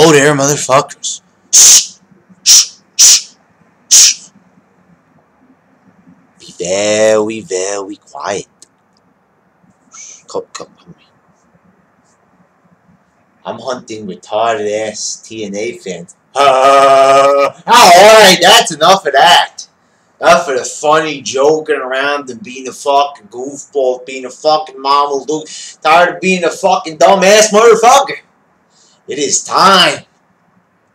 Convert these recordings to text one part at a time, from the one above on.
Hello there, motherfuckers. Be very, very quiet. Come. I'm hunting retarded ass TNA fans. Alright, that's enough of that. Enough of the funny joking around and being a fucking goofball, being a fucking mama Luke. Tired of being a fucking dumbass motherfucker. It is time.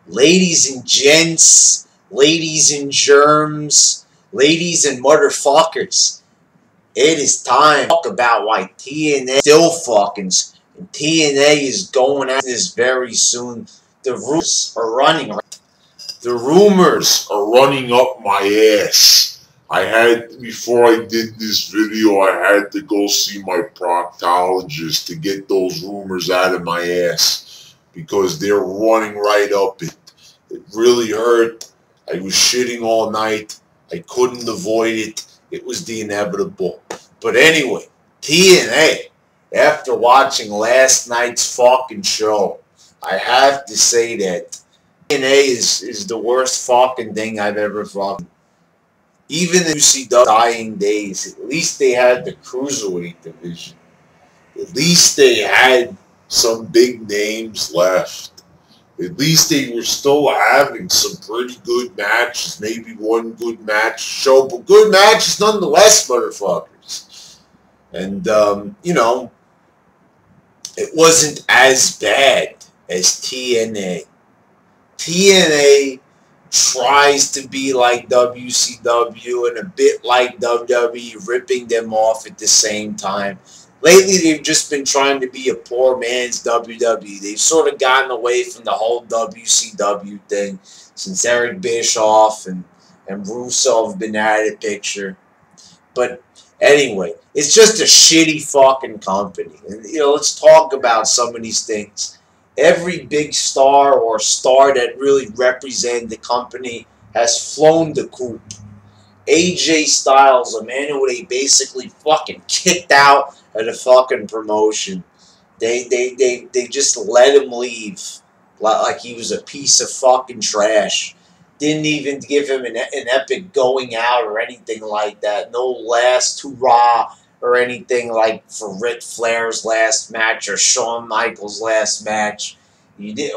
Ladies and gents, ladies and germs, ladies and motherfuckers. It is time to talk about why TNA still fucking. And TNA is going out this very soon. The rumors are running. The rumors are running up my ass. Before I did this video, I had to go see my proctologist to get those rumors out of my ass. Because they're running right up it. It really hurt. I was shitting all night. I couldn't avoid it. It was the inevitable. But anyway, TNA. After watching last night's fucking show, I have to say that TNA is the worst fucking thing I've ever fucking. Even in UCW dying days, at least they had the Cruiserweight division. At least they had some big names left. At least they were still having some pretty good matches. Maybe one good match show, but good matches nonetheless, motherfuckers. And, you know, it wasn't as bad as TNA. TNA tries to be like WCW and a bit like WWE, ripping them off at the same time. Lately, they've just been trying to be a poor man's WWE. They've sort of gotten away from the whole WCW thing since Eric Bischoff and Russo have been out of the picture. But anyway, it's just a shitty fucking company. And, you know, let's talk about some of these things. Every big star or star that really represented the company has flown the coop. AJ Styles, a man who they basically fucking kicked out of the fucking promotion. They just let him leave like he was a piece of fucking trash. Didn't even give him an epic going out or anything like that. No last hurrah or anything like for Ric Flair's last match or Shawn Michaels' last match.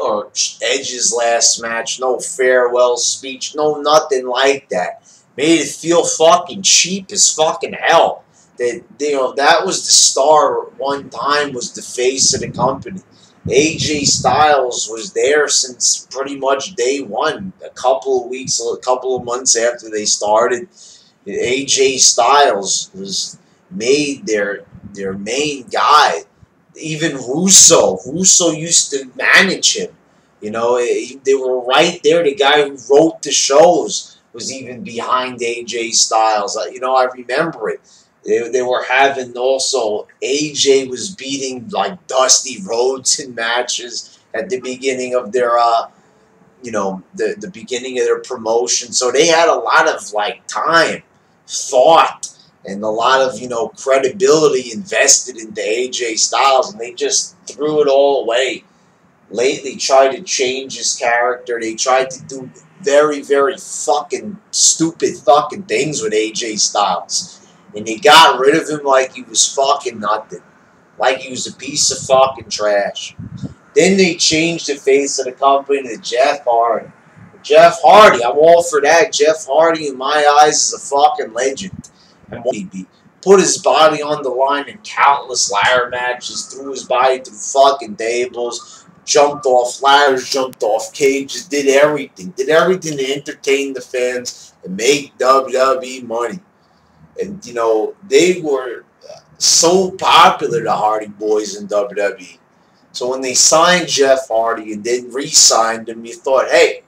Or Edge's last match. No farewell speech. No nothing like that. Made it feel fucking cheap as fucking hell. That, you know, that was the star at one time, was the face of the company. AJ Styles was there since pretty much day one. A couple of months after they started, AJ Styles was made their main guy. Even Russo used to manage him. You know, they were right there. The guy who wrote the shows was even behind AJ Styles. You know, I remember it. They were having also, AJ was beating like Dusty Rhodes in matches at the beginning of their, you know, the beginning of their promotion. So they had a lot of like time, thought, and a lot of, you know, credibility invested into AJ Styles, and they just threw it all away. Lately tried to change his character. They tried to do very, very fucking stupid fucking things with AJ Styles. And they got rid of him like he was fucking nothing. Like he was a piece of fucking trash. Then they changed the face of the company to Jeff Hardy. Jeff Hardy, I'm all for that. Jeff Hardy, in my eyes, is a fucking legend. And he put his body on the line in countless ladder matches, threw his body through fucking tables, jumped off ladders, jumped off cages, did everything. Did everything to entertain the fans and make WWE money. And, you know, they were so popular, the Hardy Boys in WWE. So when they signed Jeff Hardy and then re-signed him, you thought, hey,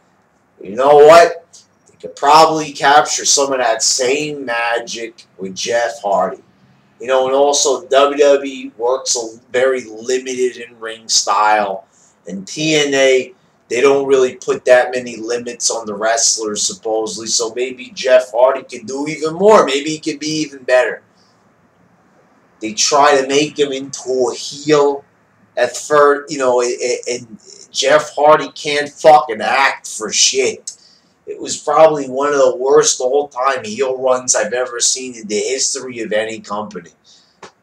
you know what? They could probably capture some of that same magic with Jeff Hardy. You know, and also WWE works a very limited in-ring style. And TNA, they don't really put that many limits on the wrestlers, supposedly. So maybe Jeff Hardy can do even more. Maybe he can be even better. They try to make him into a heel at first, you know, and Jeff Hardy can't fucking act for shit. It was probably one of the worst all-time heel runs I've ever seen in the history of any company.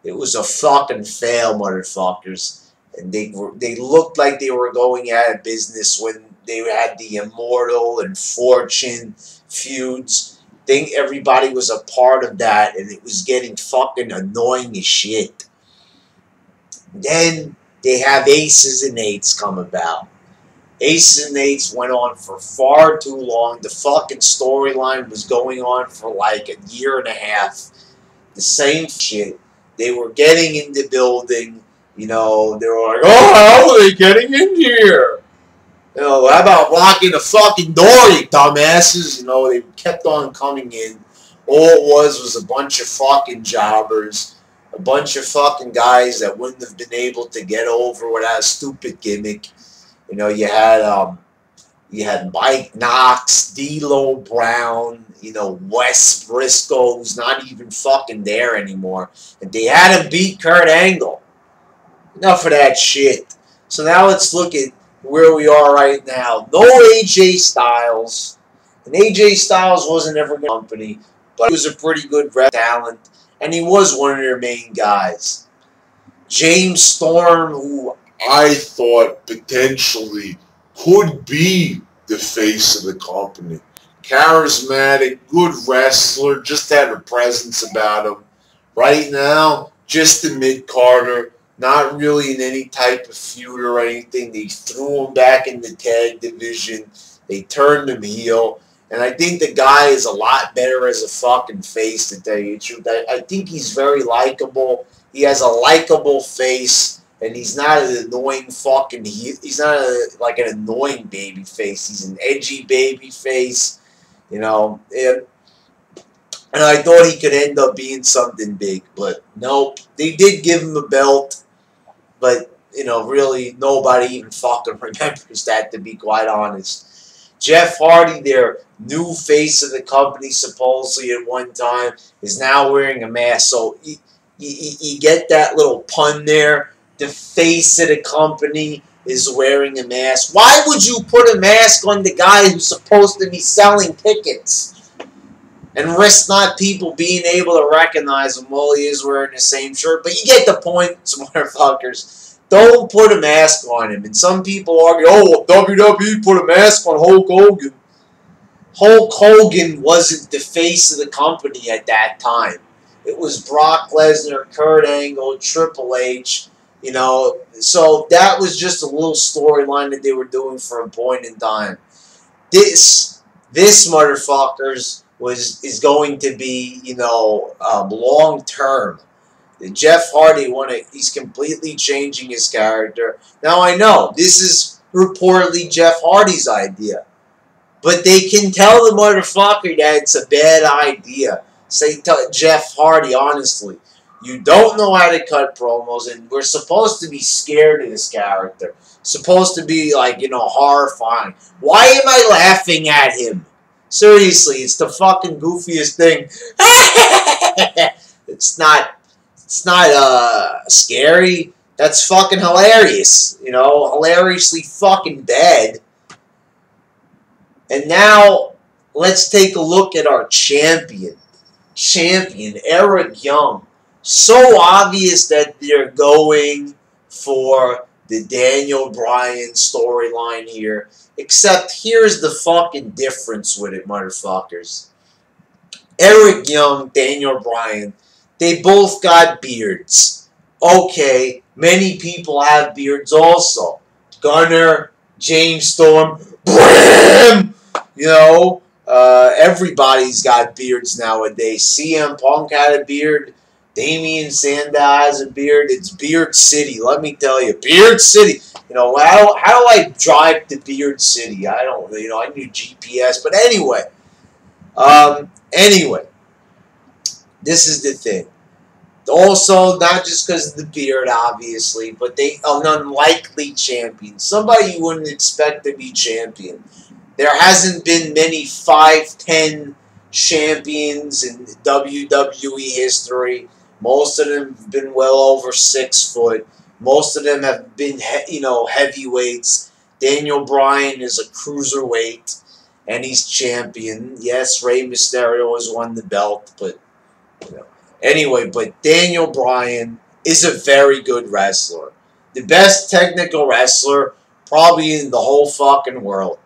It was a fucking fail, motherfuckers. And they looked like they were going out of business when they had the Immortal and Fortune feuds. I think everybody was a part of that, and it was getting fucking annoying as shit. Then they have Aces and Eights come about. Aces and Eights went on for far too long. The fucking storyline was going on for like a year and a half. The same shit. They were getting in the building. You know, they were like, oh, how are they getting in here? You know, how about locking the fucking door, you dumbasses? You know, they kept on coming in. All it was a bunch of fucking jobbers. A bunch of fucking guys that wouldn't have been able to get over without a stupid gimmick. You know, you had Mike Knox, D'Lo Brown, you know, Wes Briscoe, who's not even fucking there anymore. And they had him beat Kurt Angle. Enough of that shit. So now let's look at where we are right now. No AJ Styles. And AJ Styles wasn't ever in the company, but he was a pretty good rep talent. And he was one of their main guys. James Storm, who I thought potentially could be the face of the company. Charismatic, good wrestler, just had a presence about him. Right now, just a mid-carder, not really in any type of feud or anything. They threw him back in the tag division. They turned him heel. And I think the guy is a lot better as a fucking face, to tell you the truth. I think he's very likable. He has a likable face. And he's not an annoying fucking... He's not like an annoying baby face. He's an edgy baby face. You know. And I thought he could end up being something big. But nope. They did give him a belt. But, you know, really nobody even fucking remembers that, to be quite honest. Jeff Hardy, their new face of the company, supposedly at one time, is now wearing a mask. So you get that little pun there. The face of the company is wearing a mask. Why would you put a mask on the guy who's supposed to be selling tickets? And risk not people being able to recognize him while he is wearing the same shirt. But you get the point, motherfuckers. Don't put a mask on him. And some people argue, oh, well, WWE put a mask on Hulk Hogan. Hulk Hogan wasn't the face of the company at that time. It was Brock Lesnar, Kurt Angle, Triple H. You know, so that was just a little storyline that they were doing for a point in time. This motherfuckers is going to be, you know, long term. Jeff Hardy he's completely changing his character. Now I know this is reportedly Jeff Hardy's idea, but they can tell the motherfucker that it's a bad idea. Say Jeff Hardy, honestly. You don't know how to cut promos, and we're supposed to be scared of this character. Supposed to be, like, you know, horrifying. Why am I laughing at him? Seriously, it's the fucking goofiest thing. It's not scary. That's fucking hilarious. You know, hilariously fucking bad. And now, let's take a look at our champion. Champion, Eric Young. So obvious that they're going for the Daniel Bryan storyline here. Except here's the fucking difference with it, motherfuckers. Eric Young, Daniel Bryan, they both got beards. Okay, many people have beards also. Gunner, James Storm, Bram! You know, everybody's got beards nowadays. CM Punk had a beard. Damian Sandow has a beard. It's Beard City, let me tell you. Beard City. You know, how do I drive to Beard City? I don't, you know, I need GPS. But anyway. Anyway. This is the thing. Also, not just because of the beard, obviously, but they an unlikely champion. Somebody you wouldn't expect to be champion. There hasn't been many 5'10" champions in WWE history. Most of them have been well over 6 foot. Most of them have been, you know, heavyweights. Daniel Bryan is a cruiserweight, and he's champion. Yes, Rey Mysterio has won the belt, but you know. Anyway, but Daniel Bryan is a very good wrestler. The best technical wrestler probably in the whole fucking world.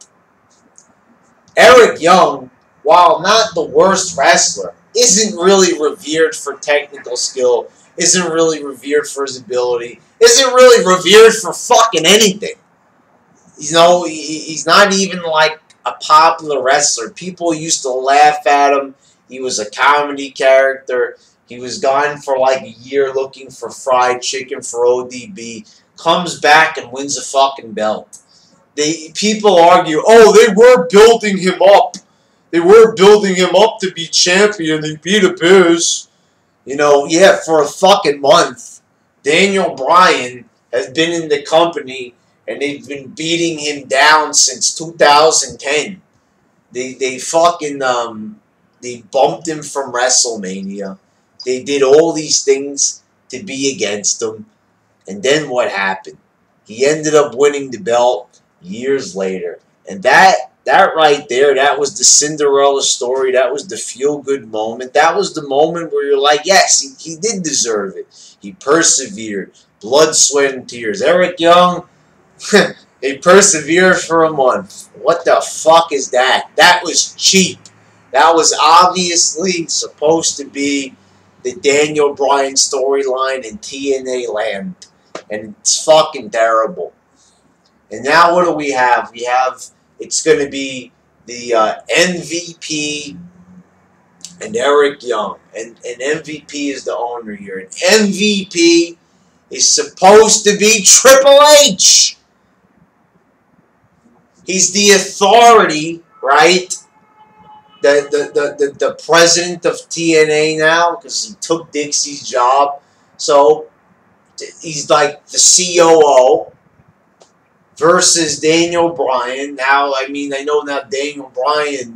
Eric Young, while not the worst wrestler, isn't really revered for technical skill, isn't really revered for his ability, isn't really revered for fucking anything. You know, he's not even like a popular wrestler. People used to laugh at him. He was a comedy character. He was gone for like a year looking for fried chicken for ODB. Comes back and wins a fucking belt. People argue, oh, they were building him up. They were building him up to be champion. He beat a Biz. You know, yeah, for a fucking month. Daniel Bryan has been in the company and they've been beating him down since 2010. They fucking they bumped him from WrestleMania. They did all these things to be against him. And then what happened? He ended up winning the belt years later. And that right there, that was the Cinderella story. That was the feel-good moment. That was the moment where you're like, yes, he did deserve it. He persevered. Blood, sweat, and tears. Eric Young, he persevered for a month. What the fuck is that? That was cheap. That was obviously supposed to be the Daniel Bryan storyline in TNA land. And it's fucking terrible. And now what do we have? We have, it's going to be the MVP and Eric Young. And MVP is the owner here. And MVP is supposed to be Triple H. He's the authority, right? The president of TNA now, because he took Dixie's job. So he's like the COO versus Daniel Bryan. Now, I mean, I know now Daniel Bryan,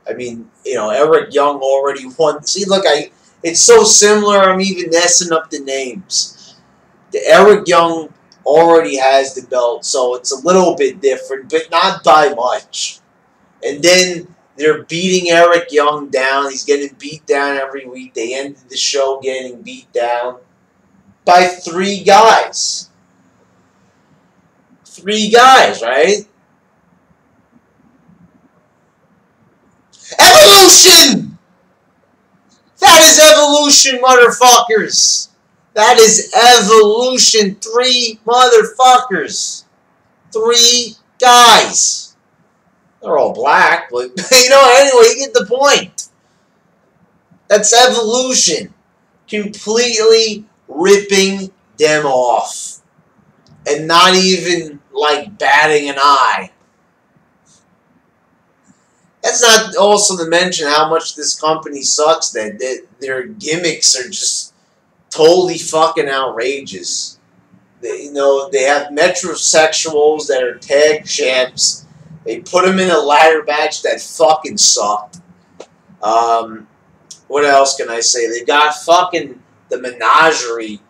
Eric Young already won. See, look, it's so similar, I'm even messing up the names. The Eric Young already has the belt, so it's a little bit different, but not by much. And then they're beating Eric Young down. He's getting beat down every week. They ended the show getting beat down by 3 guys. 3 guys, right? Evolution! That is evolution, motherfuckers! That is evolution. 3 motherfuckers. 3 guys. They're all black, but, anyway, you get the point. That's evolution. Completely ripping them off. And not even, like, batting an eye. That's not also to mention how much this company sucks, that their gimmicks are just totally fucking outrageous. They have metrosexuals that are tag champs. They put them in a ladder match that fucking sucked. What else can I say? They got fucking the menagerie.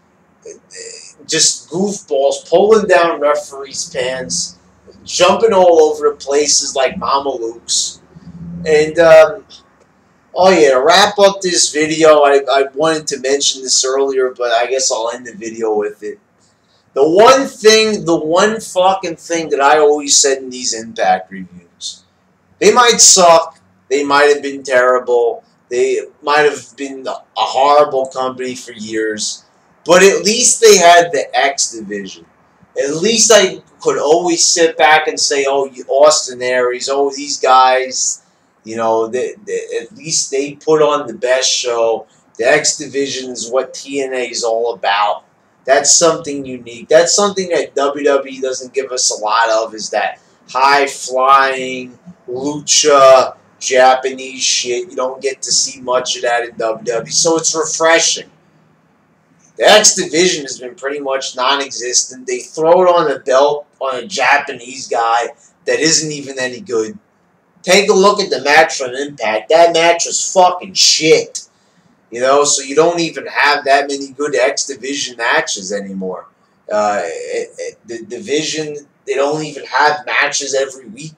Just goofballs pulling down referees' pants, jumping all over the places like Mama Luke's. And, oh yeah, to wrap up this video, I wanted to mention this earlier, but I guess I'll end the video with it. The one fucking thing that I always said in these Impact reviews. They might suck, they might have been terrible, they might have been a horrible company for years, but at least they had the X division. At least I could always sit back and say, oh, Austin Aries, oh, these guys, at least they put on the best show. The X division is what TNA is all about. That's something unique. That's something that WWE doesn't give us a lot of, is that high-flying, lucha, Japanese shit. You don't get to see much of that in WWE, so it's refreshing. The X division has been pretty much non-existent. They throw it on a belt on a Japanese guy that isn't even any good. Take a look at the match from Impact. That match was fucking shit. So you don't even have that many good X division matches anymore. The division They don't even have matches every week.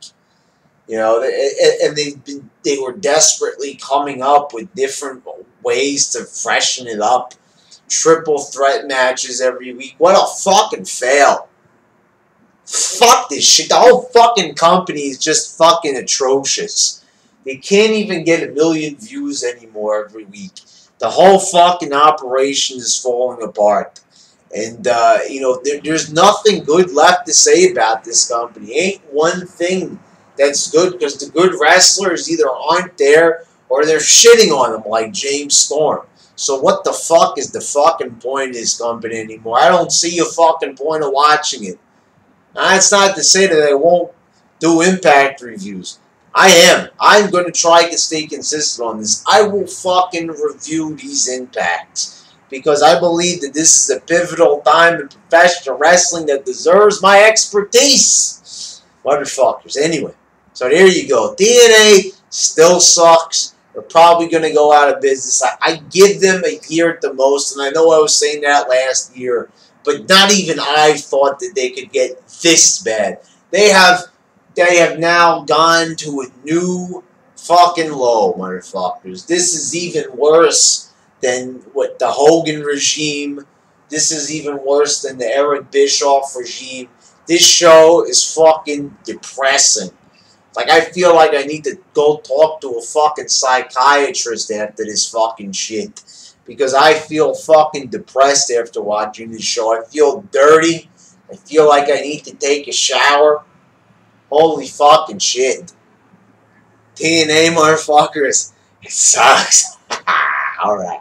You know, and they were desperately coming up with different ways to freshen it up. Triple threat matches every week. What a fucking fail. Fuck this shit. The whole fucking company is just fucking atrocious. They can't even get 1 million views anymore every week. The whole fucking operation is falling apart. And, you know, there's nothing good left to say about this company. Ain't one thing that's good, because the good wrestlers either aren't there or they're shitting on them like James Storm. So what the fuck is the fucking point of this company anymore? I don't see a fucking point of watching it. That's not to say that I won't do Impact reviews. I am. I'm going to try to stay consistent on this. I will fucking review these Impacts, because I believe that this is a pivotal time in professional wrestling that deserves my expertise. Motherfuckers. Anyway, so there you go. TNA still sucks. They're probably going to go out of business. I give them a year at the most, and I know I was saying that last year, but not even I thought that they could get this bad. They have now gone to a new fucking low, motherfuckers. This is even worse than what the Hogan regime. This is even worse than the Eric Bischoff regime. This show is fucking depressing. Like, I feel like I need to go talk to a fucking psychiatrist after this fucking shit. Because I feel fucking depressed after watching this show. I feel dirty. I feel like I need to take a shower. Holy fucking shit. TNA, motherfuckers. It sucks. Alright.